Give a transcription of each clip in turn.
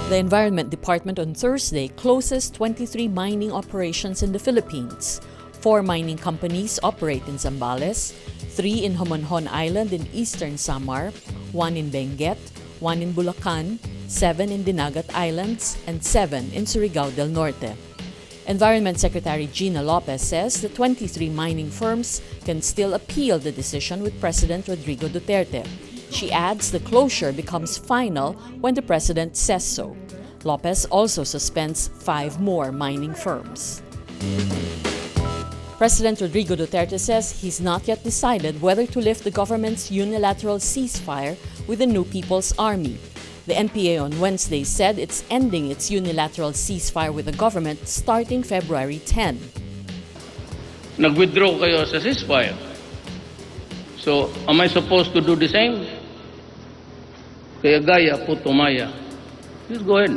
The Environment Department on Thursday closes 23 mining operations in the Philippines. 4 mining companies operate in Zambales, 3 in Homonhon Island in eastern Samar, 1 in Benguet, 1 in Bulacan, 7 in Dinagat Islands, and 7 in Surigao del Norte. Environment Secretary Gina Lopez says the 23 mining firms can still appeal the decision with President Rodrigo Duterte. She adds the closure becomes final when the president says so. Lopez also suspends 5 more mining firms. President Rodrigo Duterte says he's not yet decided whether to lift the government's unilateral ceasefire with the New People's Army. The NPA on Wednesday said it's ending its unilateral ceasefire with the government starting February 10. Nag-withdraw kayo sa ceasefire. So, am I supposed to do the same? Kaya gaya po tumaya. Just go ahead.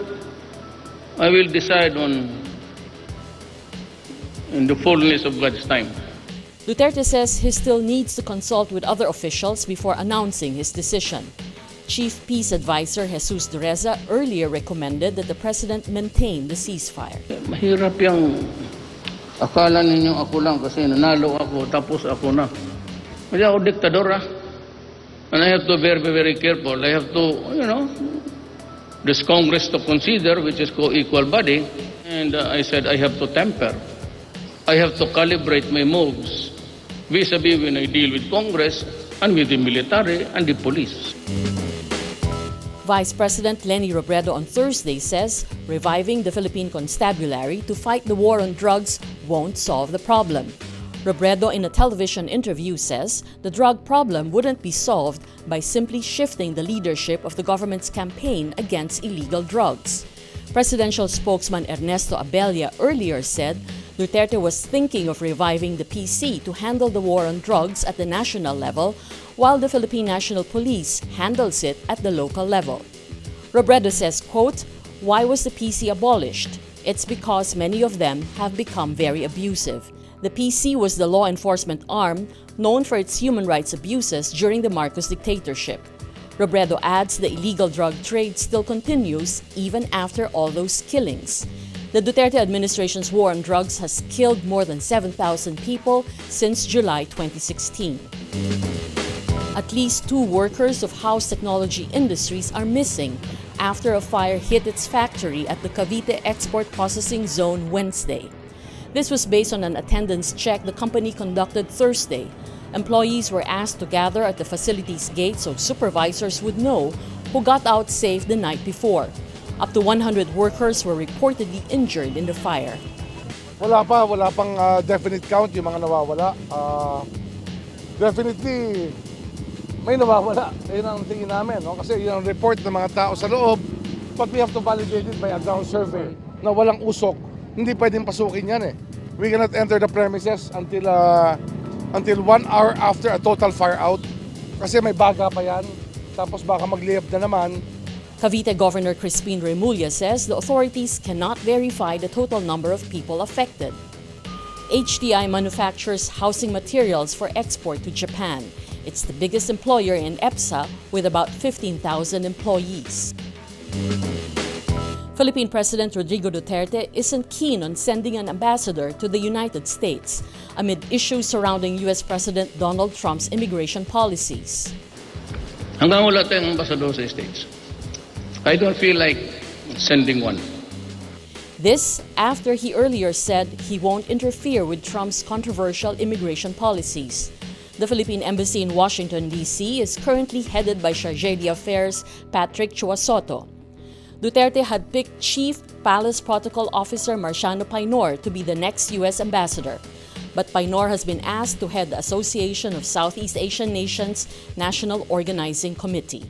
I will decide in the fullness of God's time. Duterte says he still needs to consult with other officials before announcing his decision. Chief Peace Advisor Jesus Dureza earlier recommended that the president maintain the ceasefire. Mahirap yung akala ninyo ako lang kasi nanalo ako tapos ako na. Hindi ako diktador And I have to be very, very careful. I have to, this Congress to consider, which is co-equal body. And I said I have to temper. I have to calibrate my moves vis-a-vis when I deal with Congress and with the military and the police. Vice President Leni Robredo on Thursday says reviving the Philippine Constabulary to fight the war on drugs won't solve the problem. Robredo in a television interview says the drug problem wouldn't be solved by simply shifting the leadership of the government's campaign against illegal drugs. Presidential spokesman Ernesto Abella earlier said Duterte was thinking of reviving the PC to handle the war on drugs at the national level, while the Philippine National Police handles it at the local level. Robredo says, quote, "Why was the PC abolished? It's because many of them have become very abusive. The PC was the law enforcement arm known for its human rights abuses during the Marcos dictatorship." Robredo adds the illegal drug trade still continues even after all those killings. The Duterte administration's war on drugs has killed more than 7,000 people since July 2016. At least 2 workers of House Technology Industries are missing after a fire hit its factory at the Cavite Export Processing Zone Wednesday. This was based on an attendance check the company conducted Thursday. Employees were asked to gather at the facility's gate so supervisors would know who got out safe the night before. Up to 100 workers were reportedly injured in the fire. Wala pang definite count yung mga nawawala. Definitely, may nawawala. Yun ang tingin namin, no? Kasi yun ang report ng mga tao sa loob. But we have to validate it by a ground survey na walang usok. Hindi pwedeng pasukin yan eh. We cannot enter the premises until 1 hour after a total fire out. Kasi may baga pa yan. Tapos baka mag-layup na naman. Cavite Governor Crispin Remulla says the authorities cannot verify the total number of people affected. HDI manufactures housing materials for export to Japan. It's the biggest employer in EPSA with about 15,000 employees. Philippine President Rodrigo Duterte isn't keen on sending an ambassador to the United States amid issues surrounding U.S. President Donald Trump's immigration policies. Hanggang wala tayong ambassador sa States. I don't feel like sending one. This after he earlier said he won't interfere with Trump's controversial immigration policies. The Philippine Embassy in Washington, D.C. is currently headed by Chargé d'Affaires Patrick Chuasoto. Duterte had picked Chief Palace Protocol Officer Marciano Painor to be the next U.S. ambassador. But Painor has been asked to head the Association of Southeast Asian Nations National Organizing Committee.